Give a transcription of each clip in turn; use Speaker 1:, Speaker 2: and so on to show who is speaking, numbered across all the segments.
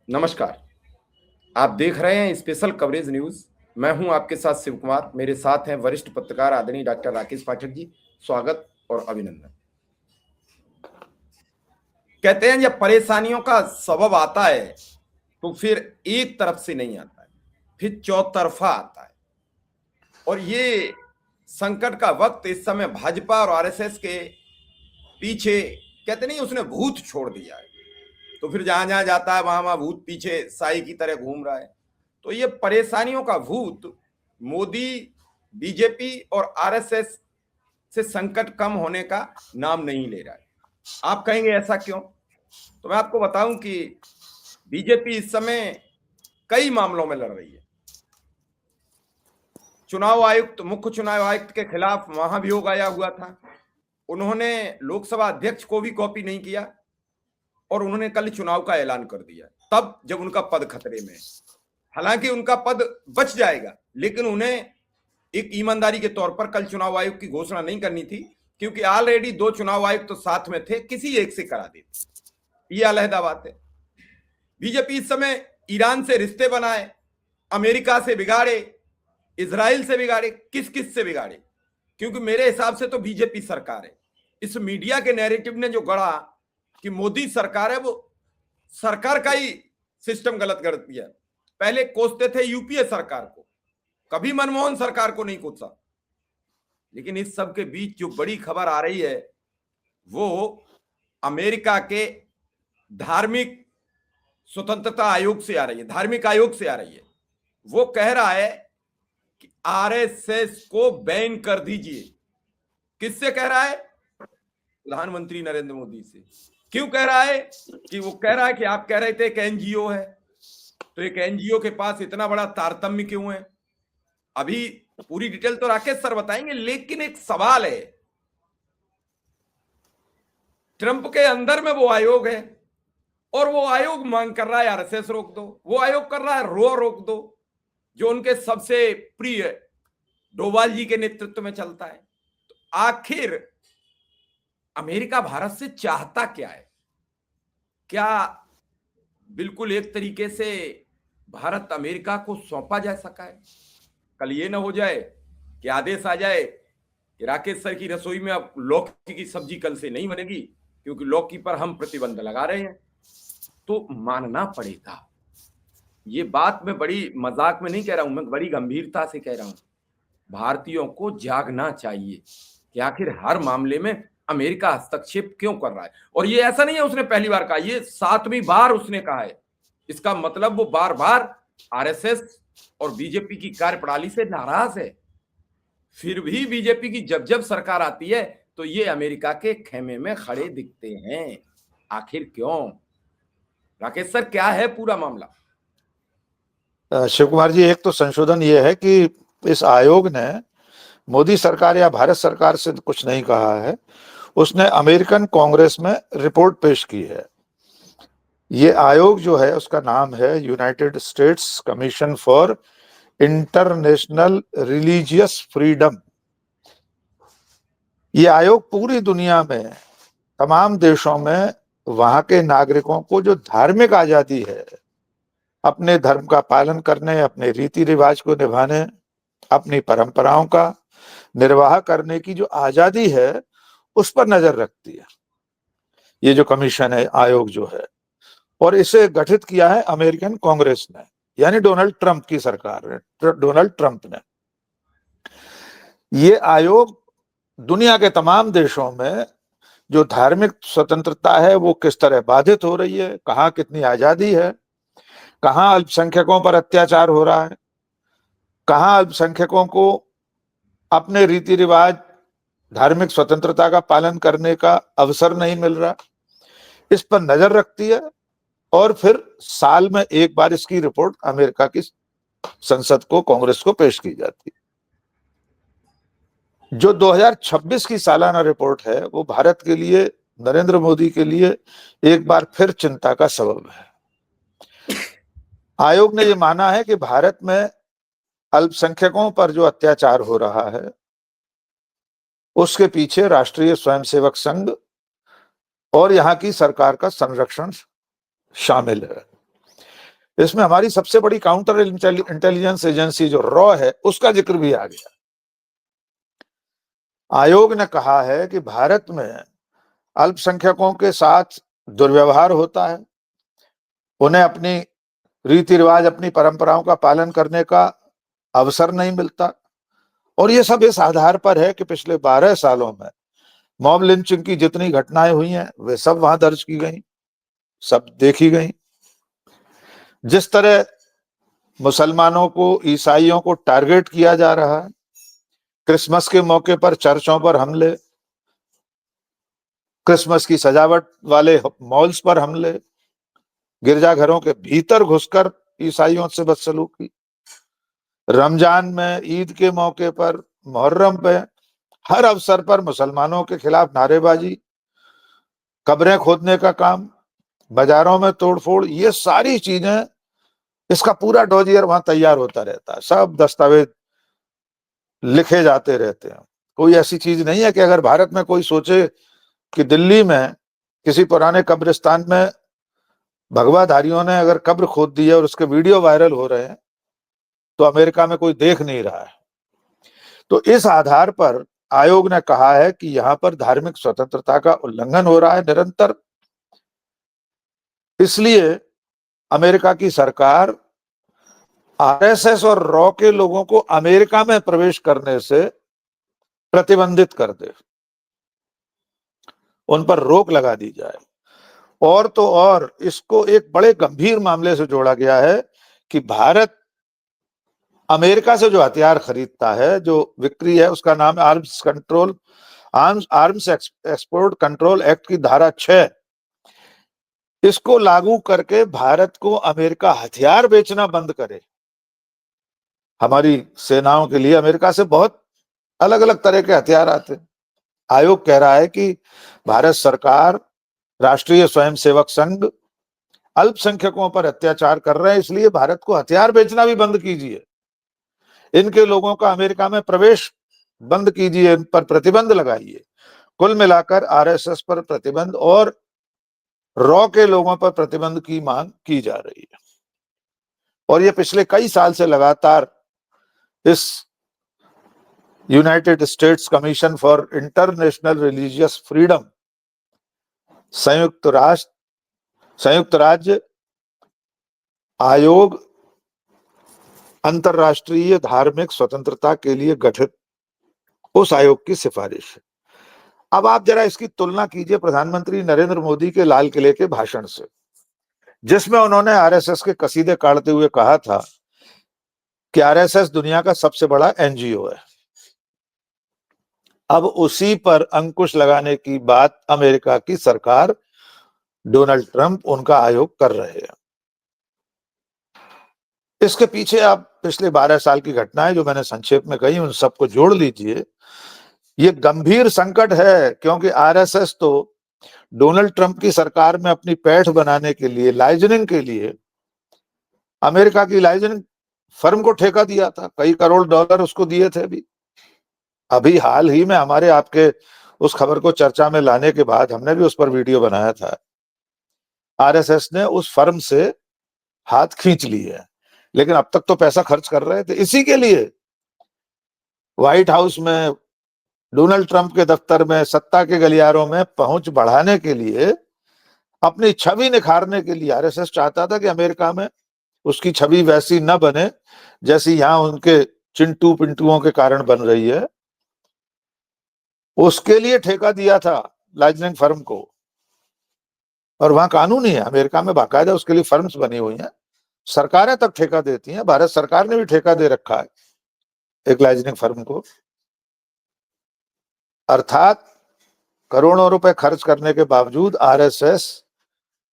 Speaker 1: नमस्कार। आप देख रहे हैं स्पेशल कवरेज न्यूज। मैं हूं आपके साथ शिव कुमार। मेरे साथ हैं वरिष्ठ पत्रकार आदरणीय डॉक्टर राकेश पाठक जी। स्वागत और अभिनंदन। कहते हैं जब परेशानियों का सबब आता है तो फिर एक तरफ से नहीं आता है, फिर चौतरफा आता है। और ये संकट का वक्त इस समय भाजपा और आरएसएस के पीछे कहते नहीं उसने भूत छोड़ दिया है। तो फिर जहां जहां जाता है वहां वहां भूत पीछे साई की तरह घूम रहा है। तो ये परेशानियों का भूत मोदी, बीजेपी और आरएसएस से संकट कम होने का नाम नहीं ले रहा है। आप कहेंगे ऐसा क्यों? तो मैं आपको बताऊं कि बीजेपी इस समय कई मामलों में लड़ रही है। चुनाव आयुक्त, मुख्य चुनाव आयुक्त के खिलाफ महाभियोग आया हुआ था। उन्होंने लोकसभा अध्यक्ष को भी कॉपी नहीं किया और उन्होंने कल चुनाव का ऐलान कर दिया, तब जब उनका पद खतरे में। हालांकि उनका पद बच जाएगा, लेकिन उन्हें एक ईमानदारी के तौर पर कल चुनाव आयोग की घोषणा नहीं करनी थी, क्योंकि ऑलरेडी दो चुनाव आयुक्त तो साथ में थे, किसी एक से करा देते। ये अलहदा बात है। बीजेपी इस समय ईरान से रिश्ते बनाए, अमेरिका से बिगाड़े, इजराइल से बिगाड़े, किस किस से बिगाड़े। क्योंकि मेरे हिसाब से तो बीजेपी सरकार है। इस मीडिया के नैरेटिव ने जो गढ़ा कि मोदी सरकार है, वो सरकार का ही सिस्टम गलत कर दिया। पहले कोसते थे यूपीए सरकार को, कभी मनमोहन सरकार को नहीं कोसा। लेकिन इस सब के बीच जो बड़ी खबर आ रही है वो अमेरिका के धार्मिक स्वतंत्रता आयोग से आ रही है, धार्मिक आयोग से आ रही है। वो कह रहा है कि आरएसएस को बैन कर दीजिए। किससे कह रहा है? प्रधानमंत्री नरेंद्र मोदी से। क्यों कह रहा है? कि वो कह रहा है कि आप कह रहे थे एक एनजीओ है, तो एक एनजीओ के पास इतना बड़ा तारतम्य क्यों है? अभी पूरी डिटेल तो राकेश सर बताएंगे, लेकिन एक सवाल है। ट्रंप के अंदर में वो आयोग है और वो आयोग मांग कर रहा है आरएसएस रोक दो, वो आयोग कर रहा है रो रोक दो, जो उनके सबसे प्रिय डोभाल जी के नेतृत्व में चलता है। तो आखिर अमेरिका भारत से चाहता क्या है? क्या बिल्कुल एक तरीके से भारत अमेरिका को सौंपा जा सका है? कल ये ना हो जाए कि आदेश आ जाए कि राकेश सर की रसोई में अब लौकी की सब्जी कल से नहीं बनेगी, क्योंकि लौकी पर हम प्रतिबंध लगा रहे हैं। तो मानना पड़ेगा। ये बात मैं बड़ी मजाक में नहीं कह रहा हूं, मैं बड़ी गंभीरता से कह रहा हूं। भारतीयों को जागना चाहिए कि आखिर हर मामले में अमेरिका हस्तक्षेप क्यों कर रहा है। और ये ऐसा नहीं है उसने पहली बार कहा, ये 7वीं बार उसने कहा है। इसका मतलब वो बार बार आरएसएस और बीजेपी की कार्यप्रणाली से नाराज है। फिर भी बीजेपी की जब जब सरकार आती है तो ये अमेरिका के खेमे में खड़े दिखते हैं। आखिर क्यों? राकेश सर, क्या है पूरा मामला?
Speaker 2: शिव कुमार जी, एक तो संशोधन ये है कि इस आयोग ने मोदी सरकार या भारत सरकार से कुछ नहीं कहा है, उसने अमेरिकन कांग्रेस में रिपोर्ट पेश की है। ये आयोग जो है उसका नाम है United states commission for international religious freedom. ये आयोग पूरी दुनिया में तमाम देशों में वहां के नागरिकों को जो धार्मिक आजादी है, अपने धर्म का पालन करने, अपने रीति रिवाज को निभाने, अपनी परंपराओं का निर्वाह करने की जो आजादी है उस पर नजर रखती है ये जो कमीशन है, आयोग जो है। और इसे गठित किया है अमेरिकन कांग्रेस ने, यानी डोनाल्ड ट्रंप की सरकार ने, डोनाल्ड ट्रंप ने। ये आयोग दुनिया के तमाम देशों में जो धार्मिक स्वतंत्रता है वो किस तरह बाधित हो रही है, कहाँ कितनी आजादी है, कहाँ अल्पसंख्यकों पर अत्याचार हो रहा है, कहाँ अल्पसंख्यकों को अपने रीति रिवाज, धार्मिक स्वतंत्रता का पालन करने का अवसर नहीं मिल रहा, इस पर नजर रखती है। और फिर साल में एक बार इसकी रिपोर्ट अमेरिका की संसद को, कांग्रेस को पेश की जाती है। जो 2026 की सालाना रिपोर्ट है वो भारत के लिए, नरेंद्र मोदी के लिए एक बार फिर चिंता का सबब है। आयोग ने यह माना है कि भारत में अल्पसंख्यकों पर जो अत्याचार हो रहा है उसके पीछे राष्ट्रीय स्वयंसेवक संघ और यहाँ की सरकार का संरक्षण शामिल है। इसमें हमारी सबसे बड़ी काउंटर इंटेलिजेंस एजेंसी जो रॉ है उसका जिक्र भी आ गया। आयोग ने कहा है कि भारत में अल्पसंख्यकों के साथ दुर्व्यवहार होता है, उन्हें अपनी रीति रिवाज, अपनी परंपराओं का पालन करने का अवसर नहीं मिलता, और ये सब इस आधार पर है कि पिछले 12 सालों में मॉब लिंचिंग की जितनी घटनाएं हुई हैं वे सब वहां दर्ज की गई, सब देखी गई। जिस तरह मुसलमानों को, ईसाइयों को टारगेट किया जा रहा है, क्रिसमस के मौके पर चर्चों पर हमले, क्रिसमस की सजावट वाले मॉल्स पर हमले, गिरजाघरों के भीतर घुसकर ईसाइयों से बदसलूकी, रमजान में, ईद के मौके पर, मुहर्रम पे, हर अवसर पर मुसलमानों के खिलाफ नारेबाजी, कब्रें खोदने का काम, बाजारों में तोड़फोड़, ये सारी चीजें, इसका पूरा डोजियर वहां तैयार होता रहता है, सब दस्तावेज लिखे जाते रहते हैं। कोई ऐसी चीज नहीं है कि अगर भारत में कोई सोचे कि दिल्ली में किसी पुराने कब्रिस्तान में भगवाधारियों ने अगर कब्र खोद दी है और उसके वीडियो वायरल हो रहे हैं तो अमेरिका में कोई देख नहीं रहा है। तो इस आधार पर आयोग ने कहा है कि यहां पर धार्मिक स्वतंत्रता का उल्लंघन हो रहा है निरंतर। इसलिए अमेरिका की सरकार आरएसएस और रॉ के लोगों को अमेरिका में प्रवेश करने से प्रतिबंधित कर दे, उन पर रोक लगा दी जाए। और तो और इसको एक बड़े गंभीर मामले से जोड़ा गया है कि भारत अमेरिका से जो हथियार खरीदता है, जो बिक्री है, उसका नाम आर्म्स एक्सपोर्ट कंट्रोल एक्ट की धारा 6, इसको लागू करके भारत को अमेरिका हथियार बेचना बंद करे। हमारी सेनाओं के लिए अमेरिका से बहुत अलग अलग तरह के हथियार आते हैं। आयोग कह रहा है कि भारत सरकार, राष्ट्रीय स्वयंसेवक संघ अल्पसंख्यकों पर अत्याचार कर रहे हैं, इसलिए भारत को हथियार बेचना भी बंद कीजिए, इनके लोगों का अमेरिका में प्रवेश बंद कीजिए, इन पर प्रतिबंध लगाइए। कुल मिलाकर आरएसएस पर प्रतिबंध और रॉ के लोगों पर प्रतिबंध की मांग की जा रही है। और ये पिछले कई साल से लगातार इस United states commission for international religious freedom, संयुक्त राज्य आयोग अंतरराष्ट्रीय धार्मिक स्वतंत्रता के लिए गठित उस आयोग की सिफारिश है। अब आप जरा इसकी तुलना कीजिए प्रधानमंत्री नरेंद्र मोदी के लाल किले के भाषण से, जिसमें उन्होंने आरएसएस के कसीदे काटते हुए कहा था कि आरएसएस दुनिया का सबसे बड़ा एनजीओ है। अब उसी पर अंकुश लगाने की बात अमेरिका की सरकार, डोनाल्ड ट्रंप, उनका आयोग कर रहे हैं। इसके पीछे आप पिछले 12 साल की घटनाएं जो मैंने संक्षेप में कही, उन सबको जोड़ लीजिए। ये गंभीर संकट है, क्योंकि आरएसएस तो डोनाल्ड ट्रंप की सरकार में अपनी पैठ बनाने के लिए, लाइजनिंग के लिए, अमेरिका की लाइजनिंग फर्म को ठेका दिया था, कई करोड़ डॉलर उसको दिए थे। अभी हाल ही में हमारे आपके उस खबर को चर्चा में लाने के बाद हमने भी उस पर वीडियो बनाया था। आरएसएस ने उस फर्म से हाथ खींच लिए है, लेकिन अब तक तो पैसा खर्च कर रहे थे इसी के लिए। व्हाइट हाउस में, डोनाल्ड ट्रंप के दफ्तर में, सत्ता के गलियारों में पहुंच बढ़ाने के लिए, अपनी छवि निखारने के लिए आरएसएस चाहता था कि अमेरिका में उसकी छवि वैसी न बने जैसी यहां उनके चिंटू पिंटुओं के कारण बन रही है। उसके लिए ठेका दिया था लाइजनिंग फर्म को, और वहां कानून ही है, अमेरिका में बाकायदा उसके लिए फर्म्स बनी हुई हैं, सरकारें तक ठेका देती हैं। भारत सरकार ने भी ठेका दे रखा है एक लाइजनिंग फर्म को। अर्थात करोड़ों रुपए खर्च करने के बावजूद आरएसएस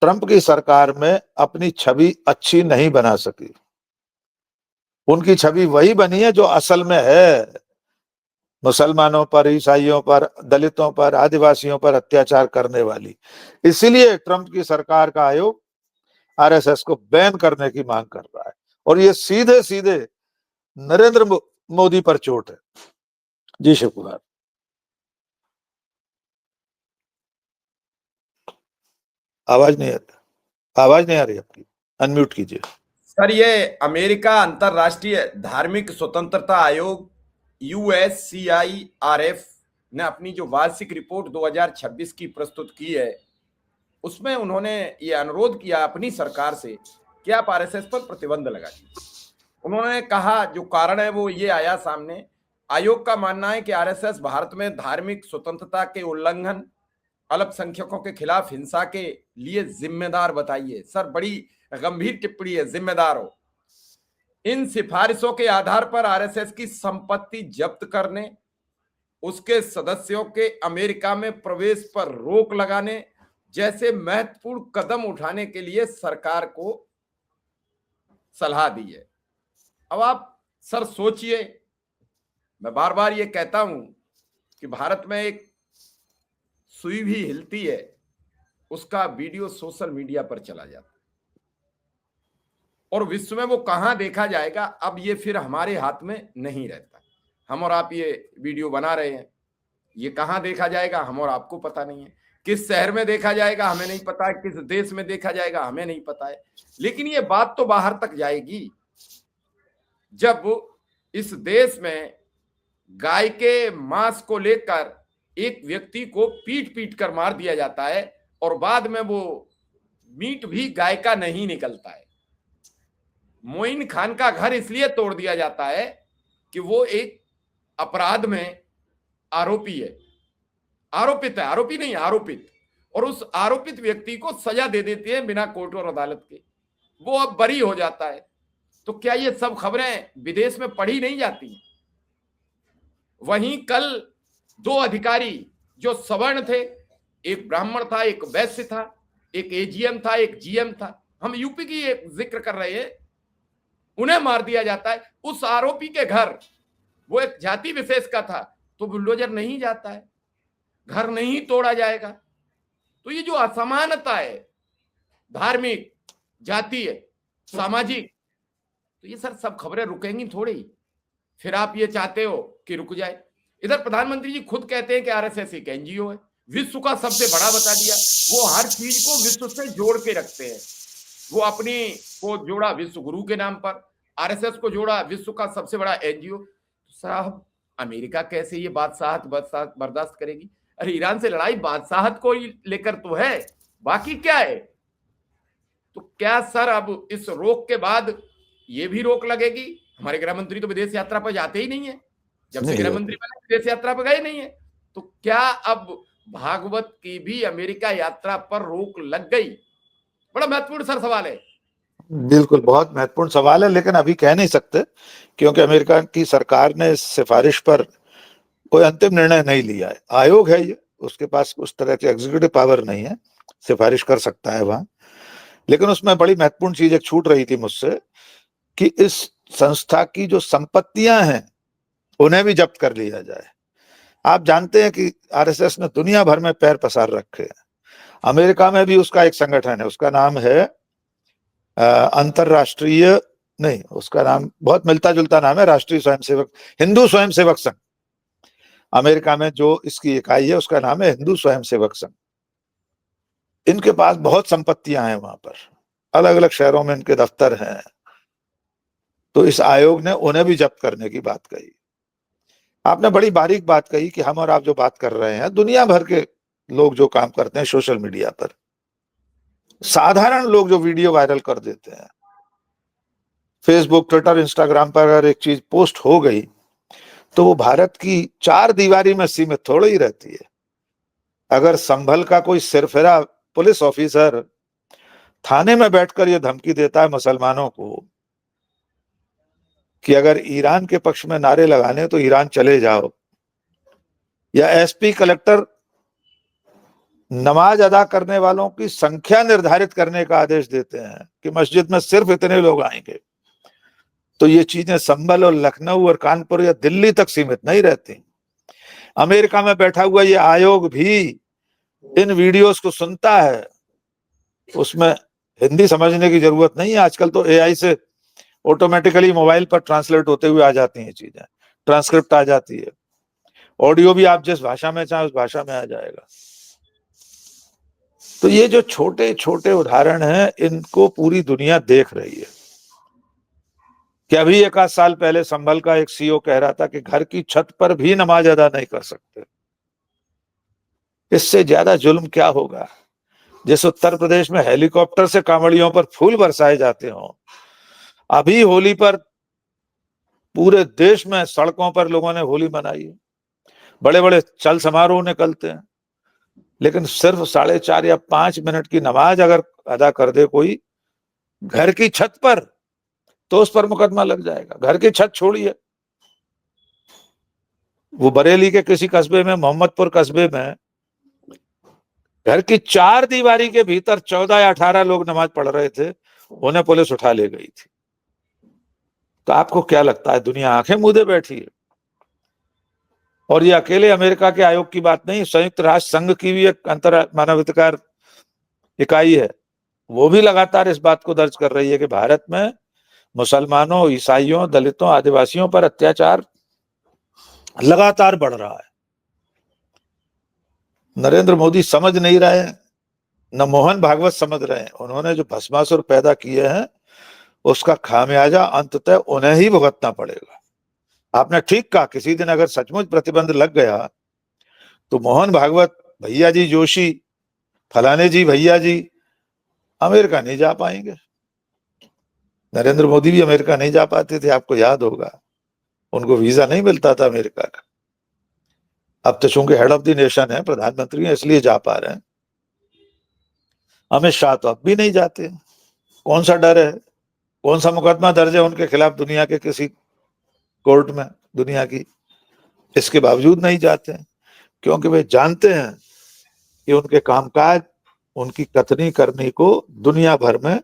Speaker 2: ट्रंप की सरकार में अपनी छवि अच्छी नहीं बना सकी। उनकी छवि वही बनी है जो असल में है, मुसलमानों पर, ईसाइयों पर, दलितों पर, आदिवासियों पर अत्याचार करने वाली। इसीलिए ट्रंप की सरकार का आयोग आरएसएस को बैन करने की मांग कर रहा है, और ये सीधे सीधे नरेंद्र मोदी पर चोट है। जी शिव कुमार। आवाज नहीं आ रही आपकी, अनम्यूट कीजिए।
Speaker 1: सर, ये अमेरिका अंतरराष्ट्रीय धार्मिक स्वतंत्रता आयोग USCIRF ने अपनी जो वार्षिक रिपोर्ट 2026 की प्रस्तुत की है, उसमें उन्होंने ये अनुरोध किया अपनी सरकार से कि आप आरएसएस पर प्रतिबंध लगा दीजिए। उन्होंने कहा, जो कारण है वो ये आया सामने, आयोग का मानना है कि आरएसएस भारत में धार्मिक स्वतंत्रता के उल्लंघन, अल्पसंख्यकों के खिलाफ हिंसा के लिए जिम्मेदार बताइए। सर, बड़ी गंभीर टिप्पणी है, जिम्मेदार हो। इन सिफारिशों के आधार पर आरएसएस की संपत्ति जब्त करने, उसके सदस्यों के अमेरिका में प्रवेश पर रोक लगाने जैसे महत्वपूर्ण कदम उठाने के लिए सरकार को सलाह दी है। अब आप सर सोचिए, मैं बार बार ये कहता हूं कि भारत में एक सुई भी हिलती है, उसका वीडियो सोशल मीडिया पर चला जाता है और विश्व में वो कहां देखा जाएगा, अब ये फिर हमारे हाथ में नहीं रहता। हम और आप ये वीडियो बना रहे हैं, ये कहां देखा जाएगा हम और आपको पता नहीं है। किस शहर में देखा जाएगा हमें नहीं पता है, किस देश में देखा जाएगा हमें नहीं पता है, लेकिन ये बात तो बाहर तक जाएगी। जब इस देश में गाय के मांस को लेकर एक व्यक्ति को पीट पीट कर मार दिया जाता है और बाद में वो मीट भी गाय का नहीं निकलता है। मोइन खान का घर इसलिए तोड़ दिया जाता है कि वो एक अपराध में आरोपी है, आरोपित है, आरोपी नहीं, आरोपित, और उस आरोपित व्यक्ति को सजा दे देती है बिना कोर्ट और अदालत के, वो अब बरी हो जाता है। तो क्या ये सब खबरें विदेश में पढ़ी नहीं जाती? वहीं कल 2 अधिकारी जो सवर्ण थे, एक ब्राह्मण था, एक वैश्य था, एक एजीएम था, एक जीएम था, हम यूपी की जिक्र कर रहे हैं, उन्हें मार दिया जाता है। उस आरोपी के घर, वो एक जाति विशेष का था, तो बुलडोजर नहीं जाता है, घर नहीं तोड़ा जाएगा। तो ये जो असमानता है, धार्मिक, जातीय, सामाजिक, तो ये सर सब खबरें रुकेंगी थोड़ी। फिर आप ये चाहते हो कि रुक जाए। इधर प्रधानमंत्री जी खुद कहते हैं कि आरएसएस एक एनजीओ है, विश्व का सबसे बड़ा बता दिया। वो हर चीज को विश्व से जोड़ के रखते हैं। वो अपनी को जोड़ा विश्व गुरु के नाम पर, आरएसएस को जोड़ा विश्व का सबसे बड़ा एनजीओ। तो साहब, अमेरिका कैसे ये बादशाहत बर्दाश्त करेगी? अरे ईरान से लड़ाई बादशाहत को लेकर तो है, बाकी क्या है? तो क्या सर अब इस रोक के बाद ये भी रोक लगेगी? हमारे गृह मंत्री तो विदेश यात्रा पर जाते ही नहीं है, जब से गृह मंत्री बने विदेश यात्रा पर गए नहीं है। तो क्या अब भागवत की भी अमेरिका यात्रा पर रोक लग गई? बड़ा महत्वपूर्ण सर सवाल है।
Speaker 2: बिल्कुल, बहुत महत्वपूर्ण सवाल है, लेकिन अभी कह नहीं सकते क्योंकि अमेरिका की सरकार ने इस सिफारिश पर कोई अंतिम निर्णय नहीं लिया है। आयोग है ये, उसके पास उस तरह की एग्जीक्यूटिव पावर नहीं है, सिफारिश कर सकता है वहां। लेकिन उसमें बड़ी महत्वपूर्ण चीज एक छूट रही थी मुझसे कि इस संस्था की जो संपत्तियां हैं उन्हें भी जब्त कर लिया जाए। आप जानते हैं कि आरएसएस ने दुनिया भर में पैर पसार रखे हैं। अमेरिका में भी उसका एक संगठन है, उसका नाम है अंतरराष्ट्रीय नहीं, उसका नाम बहुत मिलता जुलता नाम है, राष्ट्रीय स्वयंसेवक, हिंदू स्वयंसेवक संघ। अमेरिका में जो इसकी इकाई है उसका नाम है हिंदू स्वयंसेवक संघ। इनके पास बहुत संपत्तियां हैं, वहां पर अलग अलग शहरों में इनके दफ्तर हैं। तो इस आयोग ने उन्हें भी जब्त करने की बात कही। आपने बड़ी बारीक बात कही कि हम और आप जो बात कर रहे हैं, दुनिया भर के लोग जो काम करते हैं सोशल मीडिया पर, साधारण लोग जो वीडियो वायरल कर देते हैं, फेसबुक, ट्विटर, इंस्टाग्राम पर अगर एक चीज पोस्ट हो गई तो वो भारत की 4 दीवारी में सीमित थोड़ी ही रहती है। अगर संभल का कोई सिरफिरा पुलिस ऑफिसर थाने में बैठकर ये धमकी देता है मुसलमानों को कि अगर ईरान के पक्ष में नारे लगाने तो ईरान चले जाओ, या एसपी कलेक्टर नमाज अदा करने वालों की संख्या निर्धारित करने का आदेश देते हैं कि मस्जिद में सिर्फ इतने लोग आएंगे, तो ये चीजें संभल और लखनऊ और कानपुर या दिल्ली तक सीमित नहीं रहती। अमेरिका में बैठा हुआ ये आयोग भी इन वीडियोस को सुनता है, उसमें हिंदी समझने की जरूरत नहीं है। आजकल तो एआई से ऑटोमेटिकली मोबाइल पर ट्रांसलेट होते हुए आ जाती हैं चीजें, ट्रांसक्रिप्ट आ जाती है, ऑडियो भी आप जिस भाषा में चाहें उस भाषा में आ जाएगा। तो ये जो छोटे छोटे उदाहरण हैं, इनको पूरी दुनिया देख रही है। कि अभी एक आध साल पहले संभल का एक सीईओ कह रहा था कि घर की छत पर भी नमाज अदा नहीं कर सकते। इससे ज्यादा जुल्म क्या होगा? जिस उत्तर प्रदेश में हेलीकॉप्टर से कांवड़ियों पर फूल बरसाए जाते हों, अभी होली पर पूरे देश में सड़कों पर लोगों ने होली मनाई है, बड़े बड़े चल समारोह निकलते हैं, लेकिन सिर्फ 4.5 या 5 मिनट की नमाज अगर अदा कर दे कोई घर की छत पर, तो उस पर मुकदमा लग जाएगा। घर की छत छोड़िए, वो बरेली के किसी कस्बे में, मोहम्मदपुर कस्बे में, घर की 4 दीवारी के भीतर 14 या 18 लोग नमाज पढ़ रहे थे, उन्हें पुलिस उठा ले गई थी। तो आपको क्या लगता है दुनिया आंखें मूंदे बैठी है? और ये अकेले अमेरिका के आयोग की बात नहीं, संयुक्त राष्ट्र संघ की भी एक अंतर मानवाधिकार इकाई है, वो भी लगातार इस बात को दर्ज कर रही है कि भारत में मुसलमानों, ईसाइयों, दलितों, आदिवासियों पर अत्याचार लगातार बढ़ रहा है। नरेंद्र मोदी समझ नहीं रहे हैं, न मोहन भागवत समझ रहे हैं। उन्होंने जो भस्मासुर पैदा किए हैं, उसका खामियाजा अंततः उन्हें ही भुगतना पड़ेगा। आपने ठीक कहा, किसी दिन अगर सचमुच प्रतिबंध लग गया तो मोहन भागवत, भैया जी जोशी, फलाने जी, भैया जी अमेरिका नहीं जा पाएंगे। नरेंद्र मोदी भी अमेरिका नहीं जा पाते थे, आपको याद होगा, उनको वीजा नहीं मिलता था अमेरिका का। अब तो चूंकि हेड ऑफ द नेशन है, प्रधानमंत्री है, इसलिए जा पा रहे हैं। अमित शाह तो अब भी नहीं जाते। कौन सा डर है? कौन सा मुकदमा दर्ज है उनके खिलाफ दुनिया के किसी कोर्ट में, दुनिया की? इसके बावजूद नहीं जाते हैं, क्योंकि वे जानते हैं कि उनके कामकाज, उनकी कथनी करनी को दुनिया भर में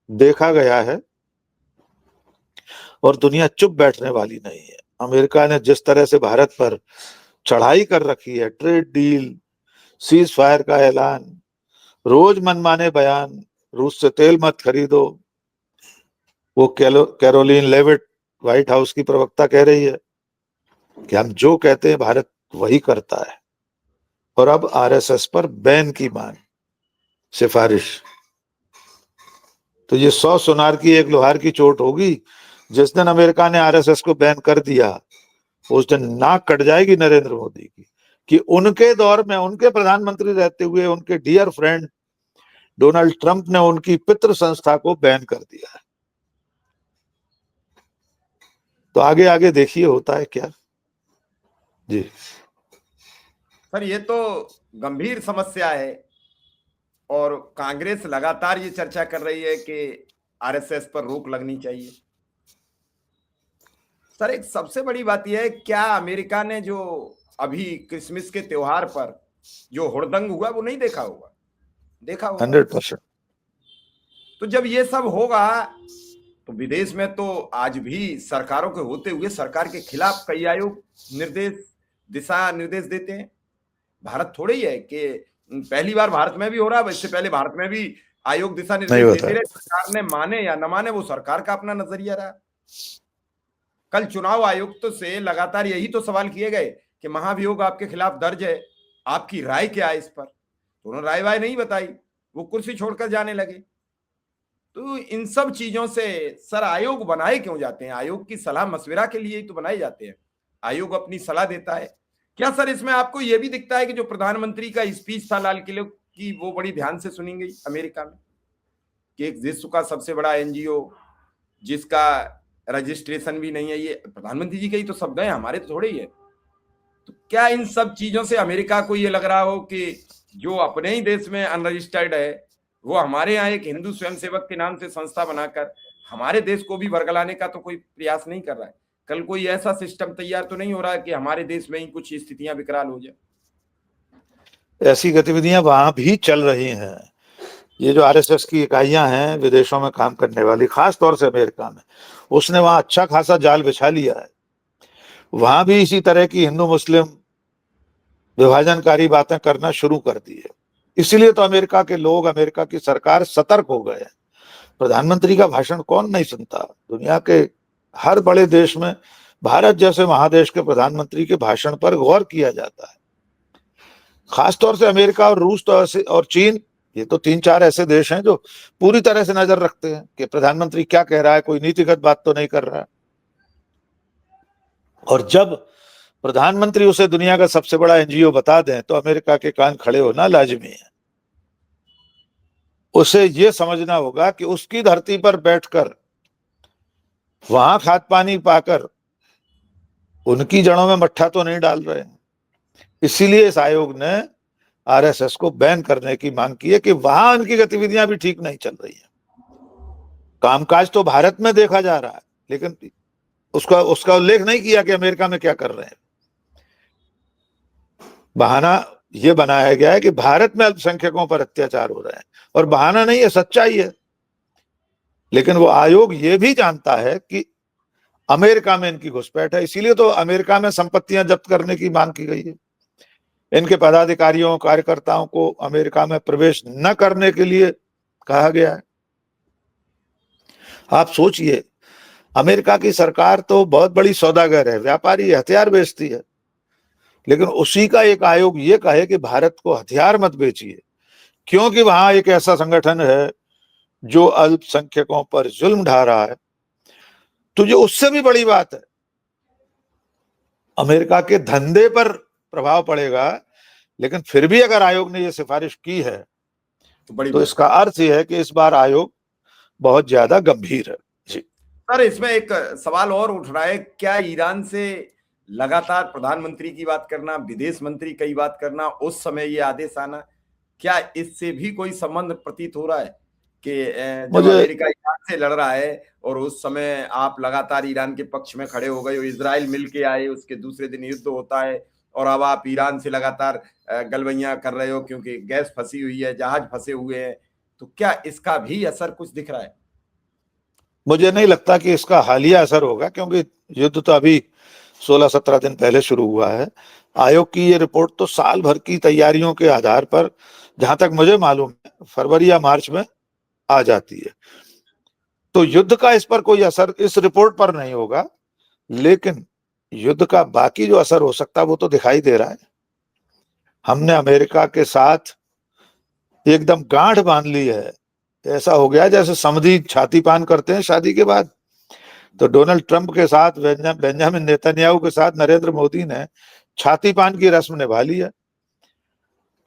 Speaker 2: देखा गया है और दुनिया चुप बैठने वाली नहीं है। अमेरिका ने जिस तरह से भारत पर चढ़ाई कर रखी है, ट्रेड डील, सीज फायर का ऐलान, रोज मनमाने बयान, रूस से तेल मत खरीदो। वो कैरोलिन लेविट, व्हाइट हाउस की प्रवक्ता, कह रही है कि हम जो कहते हैं भारत वही करता है। और अब आरएसएस पर बैन की मांग, सिफारिश। तो ये 100 सुनार की एक लोहार की चोट होगी। जिस दिन अमेरिका ने आरएसएस को बैन कर दिया, उस दिन नाक कट जाएगी नरेंद्र मोदी की, कि उनके दौर में, उनके प्रधानमंत्री रहते हुए, उनके डियर फ्रेंड डोनाल्ड ट्रंप ने उनकी पितृ संस्था को बैन कर दिया है। तो आगे आगे देखिए होता है क्या। जी
Speaker 1: सर, ये तो गंभीर समस्या है और कांग्रेस लगातार ये चर्चा कर रही है कि आरएसएस पर रोक लगनी चाहिए। सर, एक सबसे बड़ी बात यह है, क्या अमेरिका ने जो अभी क्रिसमस के त्योहार पर जो हुड़दंग हुआ वो नहीं देखा होगा? देखा होगा
Speaker 2: 100%।
Speaker 1: तो जब ये सब होगा तो विदेश में तो आज भी सरकारों के होते हुए सरकार के खिलाफ कई आयोग दिशा निर्देश देते हैं। भारत थोड़े ही है कि पहली बार भारत में भी हो रहा है, इससे पहले भारत में भी आयोग दिशा निर्देश देते रहे। सरकार ने माने या न माने, वो सरकार का अपना नजरिया रहा। कल चुनाव आयुक्त से लगातार यही तो सवाल किए गए कि महाभियोग आपके खिलाफ दर्ज है, आपकी राय क्या है इस पर? तो उन्होंने राय नहीं बताई, वो कुर्सी छोड़कर जाने लगे। तो इन सब चीजों से सर आयोग बनाए क्यों जाते हैं? आयोग की सलाह मशविरा के लिए ही तो बनाए जाते हैं। आयोग अपनी सलाह देता है। क्या सर इसमें आपको यह भी दिखता है कि जो प्रधानमंत्री का स्पीच था लाल किले की, वो बड़ी ध्यान से सुनी गई अमेरिका में? कि एक विश्व का सबसे बड़ा एनजीओ जिसका रजिस्ट्रेशन भी नहीं है, ये प्रधानमंत्री जी के ही तो शब्द हैं, हमारे तो थोड़े ही है। तो क्या इन सब चीजों से अमेरिका को ये लग रहा हो कि जो अपने ही देश में अनरजिस्टर्ड है, वो हमारे यहाँ एक हिंदू स्वयंसेवक के नाम से संस्था बनाकर हमारे देश को भी बरगलाने का तो कोई प्रयास नहीं कर रहा है? कल कोई ऐसा सिस्टम तैयार तो नहीं हो रहा है कि हमारे देश में ही कुछ स्थितियां विकराल हो जाए?
Speaker 2: ऐसी गतिविधियां वहां भी चल रही हैं। ये जो आरएसएस की इकाइयां हैं विदेशों में काम करने वाली, खास तौर से अमेरिका में, उसने वहां अच्छा खासा जाल बिछा लिया है। वहां भी इसी तरह की हिंदू मुस्लिम विभाजनकारी बातें करना शुरू कर दी है। इसीलिए तो अमेरिका के लोग, अमेरिका की सरकार सतर्क हो गए। प्रधानमंत्री का भाषण कौन नहीं सुनता? दुनिया के हर बड़े देश में भारत जैसे महादेश के प्रधानमंत्री के भाषण पर गौर किया जाता है। खासतौर से अमेरिका और रूस तो ऐसे, और चीन, ये तो 3-4 ऐसे देश हैं जो पूरी तरह से नजर रखते हैं कि प्रधानमंत्री क्या कह रहा है, कोई नीतिगत बात तो नहीं कर रहा है। और जब प्रधानमंत्री उसे दुनिया का सबसे बड़ा एनजीओ बता दें तो अमेरिका के कान खड़े होना लाजमी है। उसे यह समझना होगा कि उसकी धरती पर बैठकर वहां खाद पानी पाकर उनकी जड़ों में मट्ठा तो नहीं डाल रहे हैं। इसीलिए इस आयोग ने आरएसएस को बैन करने की मांग की है कि वहां उनकी गतिविधियां भी ठीक नहीं चल रही है। कामकाज तो भारत में देखा जा रहा है, लेकिन उसका उल्लेख नहीं किया कि अमेरिका में क्या कर रहे हैं। बहाना यह बनाया गया है कि भारत में अल्पसंख्यकों पर अत्याचार हो रहे हैं, और बहाना नहीं है, सच्चाई है। लेकिन वो आयोग ये भी जानता है कि अमेरिका में इनकी घुसपैठ है, इसीलिए तो अमेरिका में संपत्तियां जब्त करने की मांग की गई है। इनके पदाधिकारियों कार्यकर्ताओं को अमेरिका में प्रवेश न करने के लिए कहा गया है। आप सोचिए, अमेरिका की सरकार तो बहुत बड़ी सौदागर है, व्यापारी, हथियार बेचती है, लेकिन उसी का एक आयोग ये कहे कि भारत को हथियार मत बेचिए क्योंकि वहां एक ऐसा संगठन है जो अल्पसंख्यकों पर जुल्म ढा रहा है। तो ये उससे भी बड़ी बात है, अमेरिका के धंधे पर प्रभाव पड़ेगा। लेकिन फिर भी अगर आयोग ने यह सिफारिश की है तो इसका अर्थ यह है कि इस बार आयोग बहुत ज्यादा गंभीर है। जी
Speaker 1: सर, इसमें एक सवाल और उठ रहा है, क्या ईरान से लगातार प्रधानमंत्री की बात करना, विदेश मंत्री की बात करना, उस समय ये आदेश आना, क्या इससे भी कोई संबंध प्रतीत हो रहा है कि जब अमेरिका ईरान से लड़ रहा है और उस समय आप लगातार ईरान के पक्ष में खड़े हो गए, इजराइल मिल के आए, उसके दूसरे दिन युद्ध होता है और अब आप ईरान से लगातार गलवैया कर रहे हो क्योंकि गैस फंसी हुई है, जहाज फंसे हुए हैं, तो क्या इसका भी असर कुछ दिख रहा है?
Speaker 2: मुझे नहीं लगता कि इसका हालिया असर होगा, क्योंकि युद्ध तो अभी 16-17 दिन पहले शुरू हुआ है। आयोग की ये रिपोर्ट तो साल भर की तैयारियों के आधार पर, जहां तक मुझे मालूम है, फरवरी या मार्च में आ जाती है। तो युद्ध का इस पर कोई असर इस रिपोर्ट पर नहीं होगा, लेकिन युद्ध का बाकी जो असर हो सकता है वो तो दिखाई दे रहा है। हमने अमेरिका के साथ एकदम गांठ बांध ली है, ऐसा हो गया जैसे समधी छाती पान करते हैं शादी के बाद। तो डोनाल्ड ट्रंप के साथ, बेंजामिन नेतन्याहू के साथ नरेंद्र मोदी ने छाती पान की रस्म निभा ली है।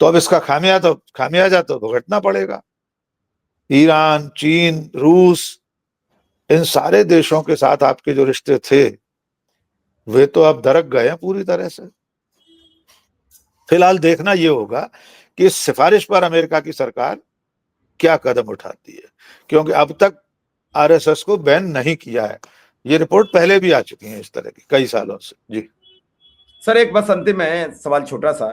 Speaker 2: तो अब इसका खामियाजा तो भुगतना पड़ेगा। ईरान, चीन, रूस, इन सारे देशों के साथ आपके जो रिश्ते थे वे तो अब दरक गए हैं पूरी तरह से। फिलहाल देखना यह होगा कि इस सिफारिश पर अमेरिका की सरकार क्या कदम उठाती है, क्योंकि अब तक आरएसएस को बैन नहीं किया है। ये रिपोर्ट पहले भी आ चुकी है इस तरह की कई सालों से। जी
Speaker 1: सर, एक बस अंतिम में सवाल छोटा सा,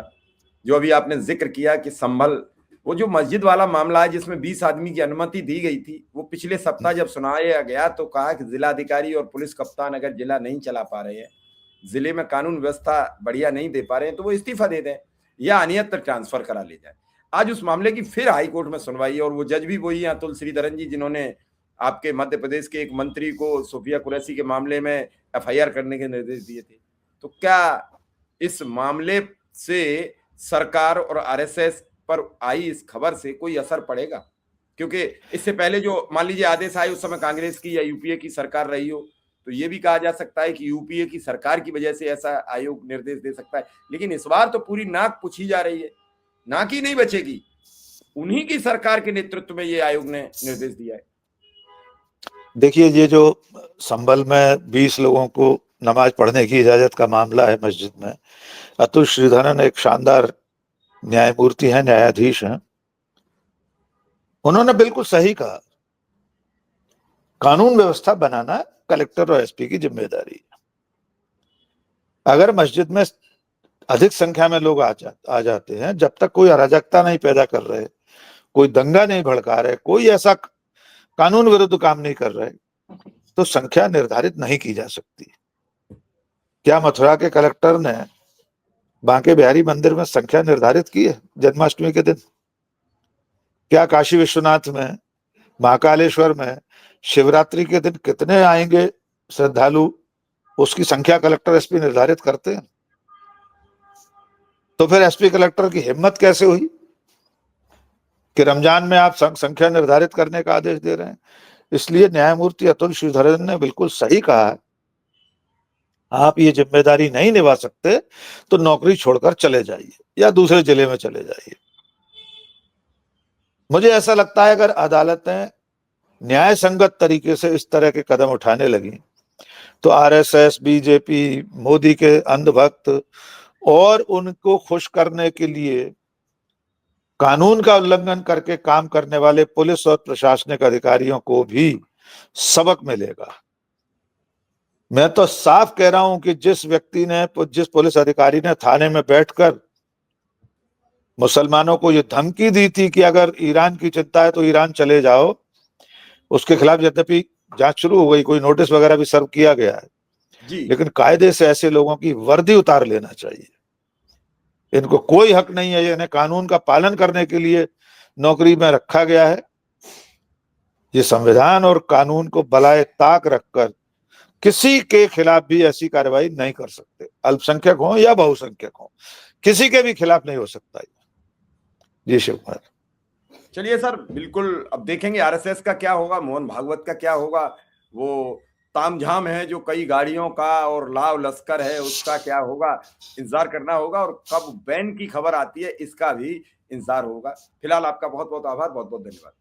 Speaker 1: जो अभी आपने जिक्र किया कि संभल, वो जो मस्जिद वाला मामला है जिसमें 20 आदमी की अनुमति दी गई थी, वो पिछले सप्ताह जब सुनाया गया तो कहा कि जिलाधिकारी और पुलिस कप्तान अगर जिला नहीं चला पा रहे हैं, जिले में कानून व्यवस्था बढ़िया नहीं दे पा रहे हैं, तो वो इस्तीफा दे दें या अन्यत्र ट्रांसफर करा ले जाए। आज उस मामले की फिर हाईकोर्ट में सुनवाई, और वो जज भी वही हैं, अतुल श्रीधरन जी, जिन्होंने आपके मध्य प्रदेश के एक मंत्री को सोफिया कुरैशी के मामले में एफआईआर करने के निर्देश दिए थे। तो क्या इस मामले से सरकार और आरएसएस पर आई इस खबर से कोई असर पड़ेगा? क्योंकि इससे पहले जो मान लीजिए आदेश आए उस समय कांग्रेस की या यूपीए की सरकार रही हो, तो ये भी कहा जा सकता है कि यूपीए की सरकार की वजह से ऐसा आयोग निर्देश दे सकता है। लेकिन इस बार तो पूरी नाक पूछी जा रही है, नाक ही नहीं बचेगी, उन्हीं की सरकार के नेतृत्व में ये आयोग ने निर्देश दिया है।
Speaker 2: देखिए, ये जो संभल में 20 लोगों को नमाज पढ़ने की इजाजत का मामला है मस्जिद में, अतुल श्रीधरन एक शानदार न्यायमूर्ति हैं, न्यायाधीश हैं, उन्होंने बिल्कुल सही कहा, कानून व्यवस्था बनाना कलेक्टर और एसपी की जिम्मेदारी है। अगर मस्जिद में अधिक संख्या में लोग आ जाते हैं, जब तक कोई अराजकता नहीं पैदा कर रहे, कोई दंगा नहीं भड़का रहे, कोई ऐसा कानून विरुद्ध काम नहीं कर रहे, तो संख्या निर्धारित नहीं की जा सकती। क्या मथुरा के कलेक्टर ने बांके बिहारी मंदिर में संख्या निर्धारित की है जन्माष्टमी के दिन? क्या काशी विश्वनाथ में, महाकालेश्वर में शिवरात्रि के दिन कितने आएंगे श्रद्धालु, उसकी संख्या कलेक्टर एसपी निर्धारित करते हैं? तो फिर एसपी कलेक्टर की हिम्मत कैसे हुई कि रमजान में आप संख्या निर्धारित करने का आदेश दे रहे हैं? इसलिए न्यायमूर्ति अतुल श्रीधरन ने बिल्कुल सही कहा आप ये जिम्मेदारी नहीं निभा सकते तो नौकरी छोड़कर चले जाइए या दूसरे जिले में चले जाइए। मुझे ऐसा लगता है अगर अदालतें न्याय संगत तरीके से इस तरह के कदम उठाने लगी तो आरएसएस, बीजेपी, मोदी के अंधभक्त और उनको खुश करने के लिए कानून का उल्लंघन करके काम करने वाले पुलिस और प्रशासनिक अधिकारियों को भी सबक मिलेगा। मैं तो साफ कह रहा हूं कि जिस पुलिस अधिकारी ने थाने में बैठकर मुसलमानों को ये धमकी दी थी कि अगर ईरान की चिंता है तो ईरान चले जाओ, उसके खिलाफ यद्यपि जांच शुरू हो गई, कोई नोटिस वगैरह भी सर्व किया गया है,
Speaker 1: जी
Speaker 2: लेकिन कायदे से ऐसे लोगों की वर्दी उतार लेना चाहिए। इनको कोई हक नहीं है, इन्हें कानून का पालन करने के लिए नौकरी में रखा गया है। ये संविधान और कानून को बलाए ताक रखकर किसी के खिलाफ भी ऐसी कार्रवाई नहीं कर सकते, अल्पसंख्यक हो या बहुसंख्यक हो, किसी के भी खिलाफ नहीं हो सकता। जी शिव कुमार।
Speaker 1: चलिए सर, बिल्कुल अब देखेंगे आरएसएस का क्या होगा, मोहन भागवत का क्या होगा। वो तामझाम है जो कई गाड़ियों का और लाव लश्कर है, उसका क्या होगा, इंतजार करना होगा। और कब बैन की खबर आती है इसका भी इंतजार होगा। फिलहाल आपका बहुत बहुत आभार, बहुत बहुत धन्यवाद।